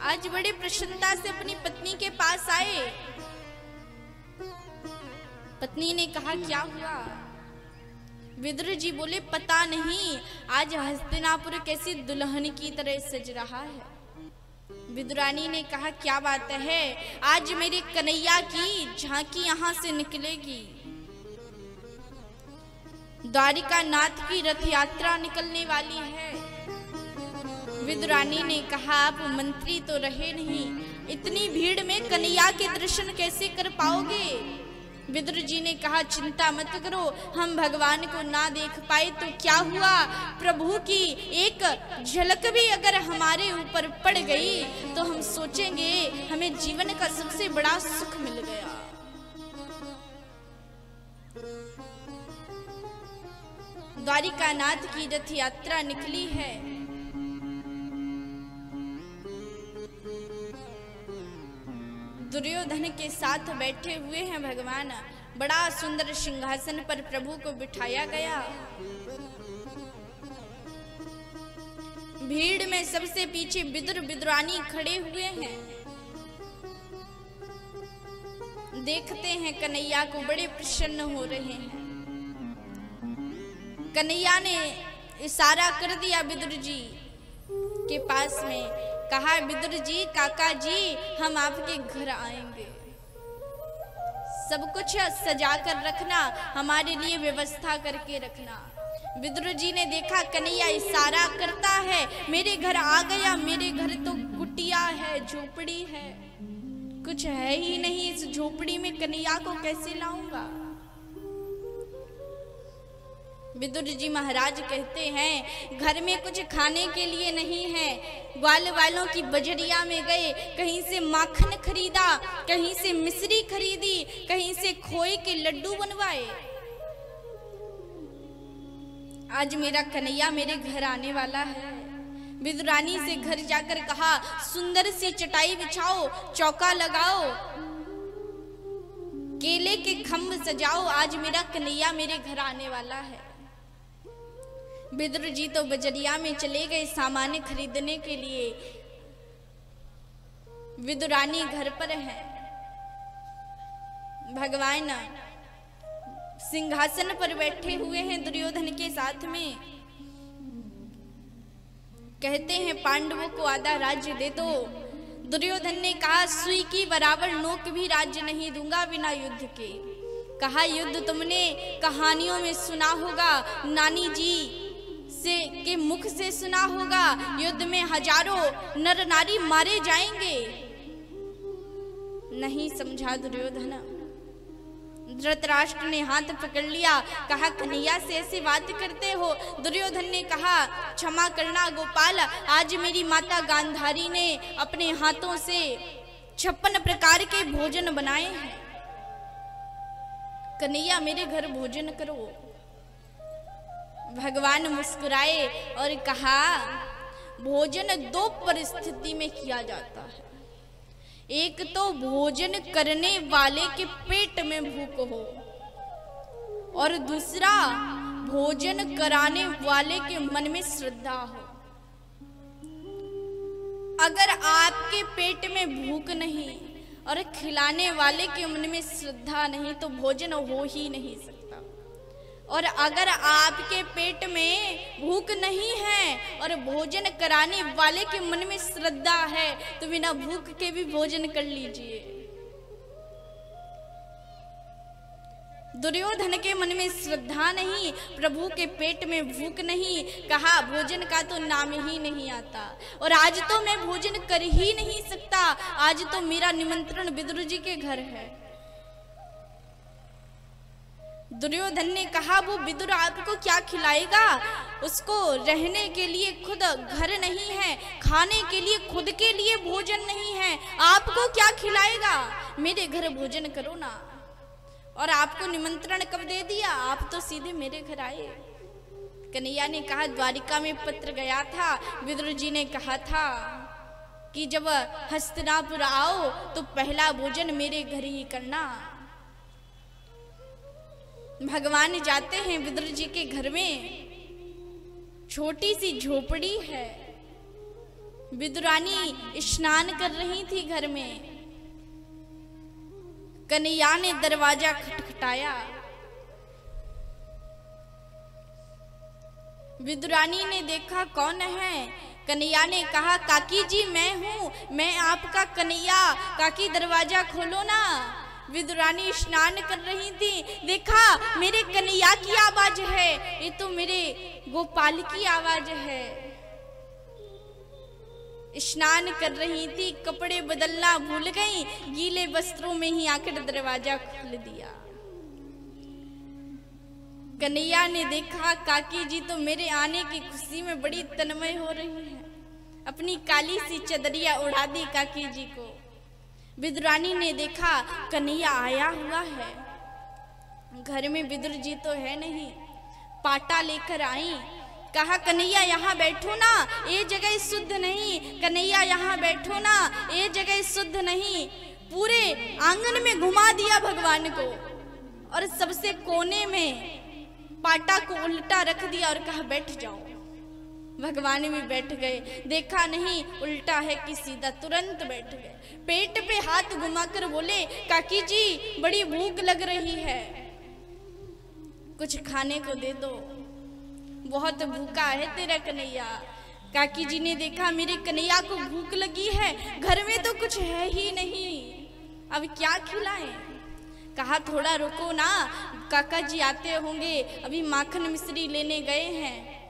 आज बड़ी प्रसन्नता से अपनी पत्नी के पास आए। पत्नी ने कहा क्या हुआ? विदुर जी बोले पता नहीं आज हस्तिनापुर कैसी दुल्हन की तरह सज रहा है। विदुरानी ने कहा क्या बात है? आज मेरे कन्हैया की झांकी यहाँ से निकलेगी। द्वारिका नाथ की रथ यात्रा निकलने वाली है। विदुरानी ने कहा आप मंत्री तो रहे नहीं, इतनी भीड़ में कन्हैया के दर्शन कैसे कर पाओगे? विदुर जी ने कहा चिंता मत करो, हम भगवान को ना देख पाए तो क्या हुआ, प्रभु की एक झलक भी अगर हमारे ऊपर पड़ गई तो हम सोचेंगे हमें जीवन का सबसे बड़ा सुख मिल गया। द्वारिका नाथ की रथ यात्रा निकली है। दुर्योधन के साथ बैठे हुए हैं भगवान। बड़ा सुंदर सिंहासन पर प्रभु को बिठाया गया। भीड़ में सबसे पीछे विदुर विदुरानी खड़े हुए हैं। देखते हैं कन्हैया को, बड़े प्रसन्न हो रहे हैं। कन्हैया ने इशारा कर दिया विदुर जी के पास में, कहा विदुर जी काका जी हम आपके घर आएंगे, सब कुछ सजा कर रखना, हमारे लिए व्यवस्था करके रखना। विदुर जी ने देखा कन्हैया इशारा करता है, मेरे घर आ गया, मेरे घर तो कुटिया है, झोपड़ी है, कुछ है ही नहीं, इस झोपड़ी में कन्हैया को कैसे लाऊंगा? विदुर जी महाराज कहते हैं घर में कुछ खाने के लिए नहीं है। ग्वाल वालों की बजरिया में गए, कहीं से माखन खरीदा, कहीं से मिश्री खरीदी, कहीं से खोए के लड्डू बनवाए। आज मेरा कन्हैया मेरे घर आने वाला है। विदुरानी से घर जाकर कहा सुंदर सी चटाई बिछाओ, चौका लगाओ, केले के खम्भ सजाओ, आज मेरा कन्हैया मेरे घर आने वाला है। विदुर जी तो बजरिया में चले गए सामान खरीदने के लिए। विदुरानी घर पर है। भगवान सिंहासन पर बैठे हुए हैं दुर्योधन के साथ में। कहते हैं पांडवों को आधा राज्य दे दो। दुर्योधन ने कहा सुई की बराबर नोक भी राज्य नहीं दूंगा बिना युद्ध के। कहा युद्ध तुमने कहानियों में सुना होगा, नानी जी से के मुख से सुना होगा, युद्ध में हजारों नर नारी मारे जाएंगे। नहीं समझा दुर्योधन। धृतराष्ट्र ने हाथ पकड़ लिया, कहा कन्हैया से ऐसी बात करते हो? दुर्योधन ने कहा क्षमा करना गोपाल, आज मेरी माता गांधारी ने अपने हाथों से 56 प्रकार के भोजन बनाए हैं। कन्हैया मेरे घर भोजन करो। भगवान मुस्कुराए और कहा भोजन दो परिस्थिति में किया जाता है। एक तो भोजन करने वाले के पेट में भूख हो, और दूसरा भोजन कराने वाले के मन में श्रद्धा हो। अगर आपके पेट में भूख नहीं और खिलाने वाले के मन में श्रद्धा नहीं तो भोजन हो ही नहीं सकता। और अगर आपके पेट में भूख नहीं है और भोजन कराने वाले के मन में श्रद्धा है तो बिना भूख के भी भोजन कर लीजिए। दुर्योधन के मन में श्रद्धा नहीं, प्रभु के पेट में भूख नहीं, कहा भोजन का तो नाम ही नहीं आता, और आज तो मैं भोजन कर ही नहीं सकता, आज तो मेरा निमंत्रण विदुर जी के घर है। दुर्योधन ने कहा वो विदुर आपको क्या खिलाएगा? उसको रहने के लिए खुद घर नहीं है, खाने के लिए खुद के लिए भोजन नहीं है, आपको क्या खिलाएगा? मेरे घर भोजन करो ना। और आपको निमंत्रण कब दे दिया? आप तो सीधे मेरे घर आए। कन्हैया ने कहा द्वारिका में पत्र गया था, विदुर जी ने कहा था कि जब हस्तिनापुर आओ तो पहला भोजन मेरे घर ही करना। भगवान जाते हैं विदुर जी के घर में। छोटी सी झोपड़ी है, विदुरानी स्नान कर रही थी घर में। कन्हैया ने दरवाजा खटखटाया। विदुरानी ने देखा कौन है। कन्हैया ने कहा, काकी जी मैं हूँ, मैं आपका कन्हैया, काकी दरवाजा खोलो ना। विदुरानी स्नान कर रही थी, देखा मेरे कन्हैया की आवाज है, ये तो मेरे गोपाल की आवाज है। स्नान कर रही थी, कपड़े बदलना भूल गई, गीले वस्त्रों में ही आकर दरवाजा खोल दिया। कन्हैया ने देखा काकी जी तो मेरे आने की खुशी में बड़ी तन्मय हो रही है, अपनी काली सी चदरिया उड़ा दी काकी जी को। विदुरानी ने देखा कन्हैया आया हुआ है, घर में विदुर जी तो है नहीं, पाटा लेकर आई। कहा कन्हैया यहाँ बैठो ना, ये जगह शुद्ध नहीं, कन्हैया यहाँ बैठो ना, ये जगह शुद्ध नहीं। पूरे आंगन में घुमा दिया भगवान को और सबसे कोने में पाटा को उल्टा रख दिया और कहा बैठ जाओ। भगवान भी बैठ गए, देखा नहीं उल्टा है कि सीधा, तुरंत बैठ गए। पेट पे हाथ घुमाकर बोले, काकी जी बड़ी भूख लग रही है, कुछ खाने को दे दो, बहुत भूखा है तेरा कन्हैया। काकी जी ने देखा मेरे कन्हैया को भूख लगी है, घर में तो कुछ है ही नहीं, अब क्या खिलाएं। कहा थोड़ा रुको ना, काका जी आते होंगे, अभी माखन मिश्री लेने गए हैं।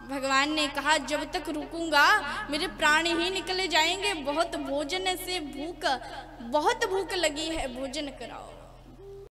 भगवान ने कहा जब तक रुकूंगा मेरे प्राण ही निकले जाएंगे, बहुत भोजन से बहुत भूख लगी है, भोजन कराओ।